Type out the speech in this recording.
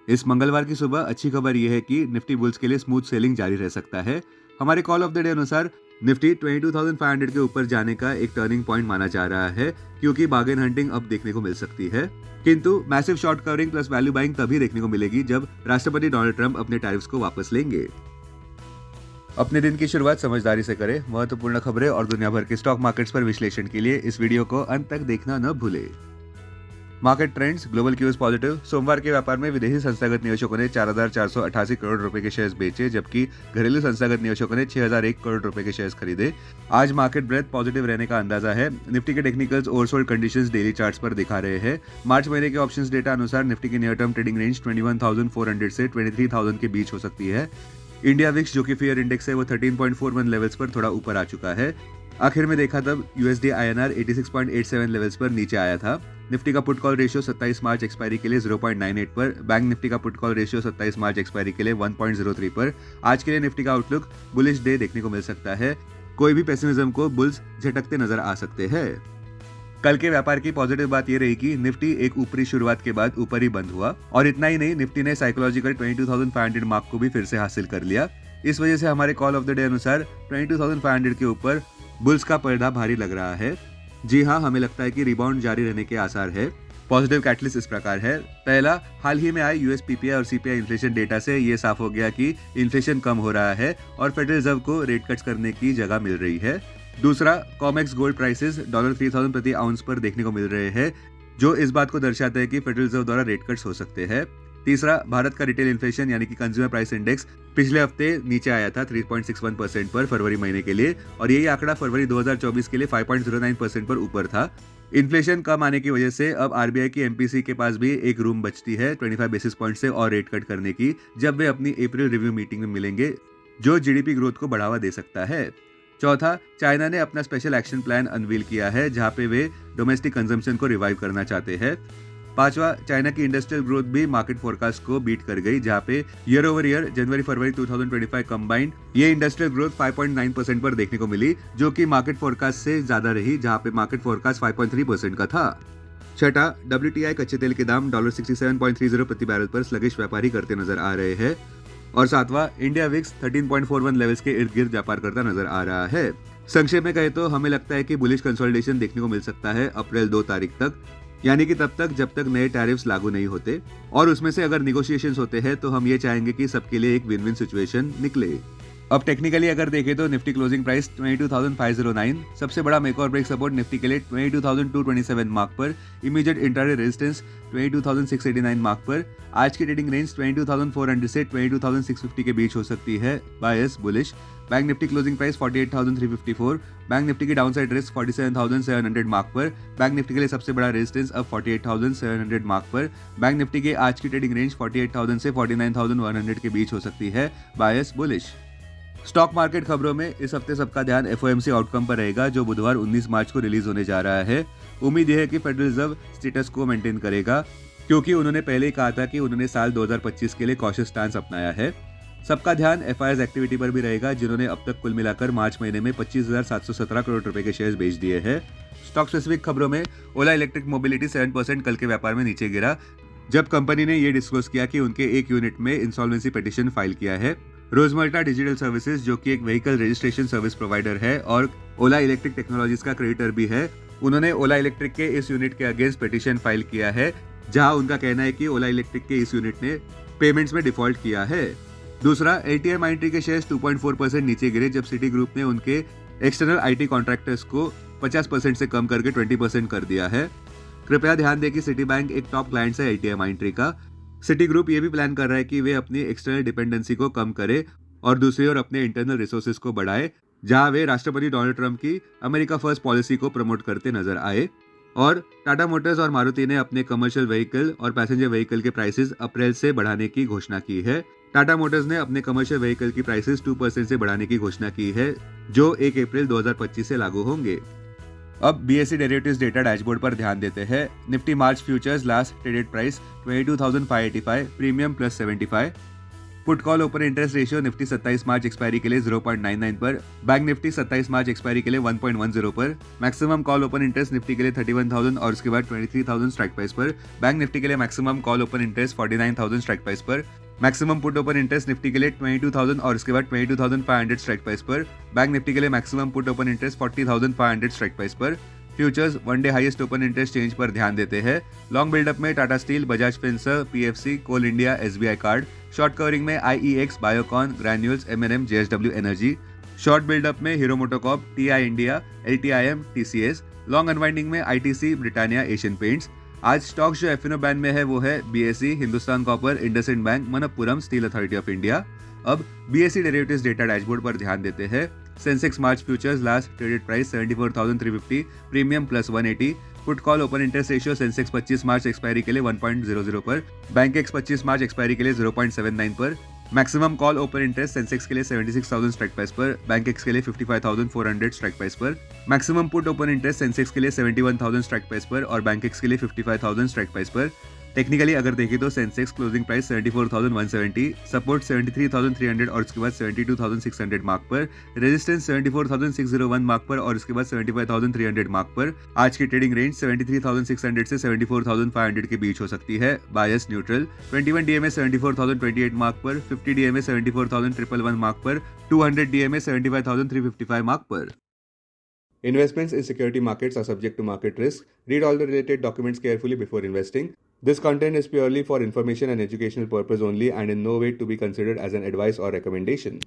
इस मंगलवार की सुबह अच्छी खबर यह है कि निफ्टी बुल्स के लिए स्मूथ सेलिंग जारी रह सकता है। हमारे कॉल ऑफ द डे अनुसार निफ्टी 22,500 के ऊपर जाने का एक टर्निंग पॉइंट माना जा रहा है, क्योंकि बार्गेन हंटिंग अब देखने को मिल सकती है। किंतु massive short covering plus value buying तभी देखने को मिलेगी जब राष्ट्रपति डोनाल्ड ट्रंप अपने टैरिफ्स को वापस लेंगे। अपने दिन की शुरुआत समझदारी से करें। महत्वपूर्ण खबरें और दुनिया भर के स्टॉक मार्केट्स पर विश्लेषण के लिए इस वीडियो को अंत तक देखना न भूलें। Market trends, global cues positive. सोमवार के व्यापार में विदेशी संस्थागत निवेशकों ने 4,488 करोड़ रुपए के शेयर्स बेचे, जबकि घरेलू संस्थागत निवेशकों ने 6,001 करोड़ रुपए के शेयर्स खरीदे। आज मार्केट ब्रेथ पॉजिटिव रहने का अंदाजा है। निफ्टी के technicals oversold conditions daily charts पर दिखा रहे हैं। मार्च महीने के ऑप्शंस डेटा अनुसार निफ्टी की नियर टर्म ट्रेडिंग रेंज 21,400 से 23,000 के बीच हो सकती है। इंडिया विक्स जो कि फेयर इंडेक्स है वो 13.41 लेवल्स पर थोड़ा ऊपर आ चुका है। आखिर में देखा तब USD INR 86.87 लेवल्स पर नीचे आया था। निफ्टी का पुट कॉल रेशियो 27 मार्च एक्सपायरी के लिए 0.98 पर, बैंक निफ्टी का पुट कॉल रेशियो 27 मार्च एक्सपायरी के लिए 1.03 पर। आज के लिए निफ्टी का आउटलुक बुलिश डे देखने को मिल सकता है। कोई भी पेसिमिज्म को बुल्स झटकते नजर आ सकते हैं। कल के व्यापार की पॉजिटिव बात यह रही कि निफ्टी एक ऊपरी शुरुआत के बाद ऊपर ही बंद हुआ, और इतना ही नहीं, निफ्टी ने साइकोलॉजिकल 22,500 मार्क को भी फिर से हासिल कर लिया। इस वजह से हमारे कॉल ऑफ द डे अनुसार 22,500 के ऊपर बुल्स का पर्दा भारी लग रहा है। जी हाँ, हमें लगता है कि रिबाउंड जारी रहने के आसार है। पॉजिटिव कैटलिस्ट इस प्रकार है। पहला, हाल ही में आए US PPI और CPI इन्फ्लेशन डेटा से ये साफ हो गया कि इन्फ्लेशन कम हो रहा है और फेडरल रिजर्व को रेट कट्स करने की जगह मिल रही है। दूसरा, कॉमेक्स गोल्ड प्राइसेस $3,000 प्रति आउंस पर देखने को मिल रहे हैं, जो इस बात को दर्शाता है कि फेडरल रिजर्व द्वारा रेट कट्स हो सकते हैं। तीसरा, भारत का रिटेल इन्फ्लेशन यानी कि कंज्यूमर प्राइस इंडेक्स पिछले हफ्ते नीचे आया था 3.61% पर फरवरी महीने के लिए, और यही आंकड़ा फरवरी 2024 के लिए 5.09% पर ऊपर था। इन्फ्लेशन कम आने की वजह से अब RBI की MPC के पास भी एक रूम बचती है 25 बेसिस पॉइंट से और रेट कट करने की, जब वे अपनी अप्रैल रिव्यू मीटिंग में मिलेंगे, जो GDP ग्रोथ को बढ़ावा दे सकता है। चौथा, चाइना ने अपना स्पेशल एक्शन प्लान अनवील किया है, जहां पे वे डोमेस्टिक कंजम्पशन को रिवाइव करना चाहते हैं। पांचवा, चाइना की इंडस्ट्रियल ग्रोथ भी मार्केट फोरकास्ट को बीट कर गई, जहां पे ईयर ओवर ईयर जनवरी-फरवरी 2025 कंबाइंड ये इंडस्ट्रियल ग्रोथ 5.9% पर देखने को मिली, जो कि मार्केट फोरकास्ट से ज्यादा रही, जहां पे मार्केट फोरकास्ट 5.3% का था। छठा, WTI कच्चे तेल के दाम $67.30 प्रति बैरल पर स्लगिश व्यापारी करते नजर आ रहे हैं। और सातवां, इंडिया विक्स 13.41 लेवल्स के इर्द गिर्द व्यापार करता नजर आ रहा है। संक्षेप में कहे तो हमें लगता है कि बुलिश कंसोलिडेशन देखने को मिल सकता है अप्रैल 2 तारीख तक, यानी कि तब तक जब तक नए टैरिफ्स लागू नहीं होते, और उसमें से अगर निगोशिएशंस होते हैं तो हम ये चाहेंगे कि सबके लिए एक विन विन सिचुएशन निकले। अब टेक्निकली अगर देखें तो निफ्टी क्लोजिंग प्राइस 22,509, सबसे बड़ा मेक और ब्रेक सपोर्ट निफ्टी के लिए 22,227 मार्क पर, इमीडिएट इंट्राडे रेजिस्टेंस 22,689 मार्क पर। आज की ट्रेडिंग रेंज 22,400 से 22,650 के बीच हो सकती है, bias bullish. Bank Nifty closing price 48,354, bank Nifty की डाउनसाइड रिस्क 47,700 मार्क पर, बैंक निफ्टी के लिए सबसे बड़ा रेजिस्टेंस अब 48,700 मार्क पर। बैंक निफ्टी की आज की ट्रेडिंग रेंज 48,000 से 49,100 के बीच हो सकती है, बायस बुलिश। स्टॉक मार्केट खबरों में इस हफ्ते सबका ध्यान FOMC आउटकम पर रहेगा, जो बुधवार 19 मार्च को रिलीज होने जा रहा है। उम्मीद यह है कि फेडरल रिजर्व स्टेटस को मेंटेन करेगा, क्योंकि उन्होंने पहले ही कहा था कि उन्होंने साल 2025 के लिए कॉशियस स्टांस अपनाया है। सबका ध्यान FIs एक्टिविटी पर भी रहेगा, जिन्होंने अब तक कुल मिलाकर मार्च महीने में 25,717 करोड़ रुपए के शेयर्स बेच दिए हैं। स्टॉक स्पेसिफिक खबरों में ओला इलेक्ट्रिक मोबिलिटी 7% कल के व्यापार में नीचे गिरा, जब कंपनी ने यह डिस्क्लोज किया कि उनके एक यूनिट में इंसॉल्वेंसी पिटीशन फाइल किया है। रोजमर्टा डिजिटल सर्विसेज, जो कि एक व्हीकल रजिस्ट्रेशन सर्विस प्रोवाइडर है और ओला इलेक्ट्रिक टेक्नोलॉजीज का क्रेडिटर भी है, उन्होंने ओला इलेक्ट्रिक के इस यूनिट के अगेंस्ट पिटीशन फाइल किया है, जहां उनका कहना है कि ओला इलेक्ट्रिक के इस यूनिट ने पेमेंट्स में डिफॉल्ट किया है। दूसरा, LTI माइंट्री के शेयर्स 2.4% नीचे गिरे, जब सिटी ग्रुप ने उनके एक्सटर्नल IT कॉन्ट्रैक्टर्स को 50% से कम करके 20% कर दिया है। कृपया ध्यान दें कि सिटी बैंक एक टॉप क्लाइंट है LTI माइंट्री का। सिटी ग्रुप ये भी प्लान कर रहा है कि वे अपनी एक्सटर्नल डिपेंडेंसी को कम करे और दूसरी ओर अपने इंटरनल रिसोर्सेज को बढ़ाए, जहां वे राष्ट्रपति डोनाल्ड ट्रंप की अमेरिका फर्स्ट पॉलिसी को प्रमोट करते नजर आए। और टाटा मोटर्स और मारुति ने अपने कमर्शियल व्हीकल और पैसेंजर व्हीकल के प्राइसेस अप्रैल से बढ़ाने की घोषणा की है। टाटा मोटर्स ने अपने कमर्शियल व्हीकल की प्राइसेस 2% से बढ़ाने की घोषणा की है, जो 1 अप्रैल 2025 से लागू होंगे। अब BSE डेरिवेटिव्स डेटा डैशबोर्ड पर ध्यान देते हैं। निफ्टी मार्च futures last traded price 22,585, premium +75। Put call open interest ratio Nifty 27 मार्च एक्सपायरी के लिए 0.99 पर, बैंक निफ्टी 27 मार्च एक्सपायरी के लिए 1.10 पर, maximum call open interest Nifty के लिए 31,000 और उसके बाद 23,000 स्ट्राइक प्राइस पर, बैंक निफ्टी के लिए maximum call open interest 49,000 strike price पर, maximum put open interest Nifty के लिए 22,000 और उसके बाद 22,500 स्ट्राइक प्राइस पर, बैंक निफ्टी के लिए maximum put open interest 40,500 strike price पर। Futures one day highest open interest change पर ध्यान देते हैं। लॉन्ग बिल्डअप में Tata steel, Bajaj Finserv, PFC, coal India, SBI card. Short covering में IEX, Biocon, Granules, MNM, JSW energy. Short buildup में Hero MotoCorp, TI India, LTIM, TCS. Long unwinding में ITC, Britannia, Asian paints. आज stocks जो FNO ban में है वो है BSE, Hindustan copper, IndusInd bank, Manappuram, steel authority of India. अब बीएसई डेरिवेटिव्स डेटा डैशबोर्ड पर ध्यान देते हैं। Sensex March futures last traded price 74,350, premium plus 180। Put call open interest ratio Sensex 25 मार्च एक्सपायरी के लिए 1.00 पर, बैंक एक्स 25 मार्च एक्सपायरी के लिए 0.79 पर, maximum call open interest Sensex के लिए 76,000 स्ट्राइक प्राइस पर, बैंक एक्स के लिए 55,400 स्ट्राइक प्राइस पर, maximum put open interest Sensex के लिए 71,000 स्ट्राइक प्राइस पर और बैंक एक्स के लिए 55,000 स्ट्राइक प्राइस पर। टेक्निकली अगर देखें तो सेंसेक्स क्लोजिंग प्राइस 74,170, सपोर्ट 73,300 और उसके बाद 72,600 मार्क पर, रेजिस्टेंस 74,601 मार्क पर और उसके बाद 75,300 मार्क पर। आज की ट्रेडिंग रेंज 73,600 से 74,500 के बीच हो सकती है। बायस न्यूट्रल। 21 डीएमए 74,028 मार्क पर, 50 डीएमए 74,111 मार्क पर, 200 डीएमए 75,355 मार्क पर। Investments in security markets are subject to market risk. Read all the related documents carefully before investing. This content is purely for information and educational purpose only and in no way to be considered as an advice or recommendation.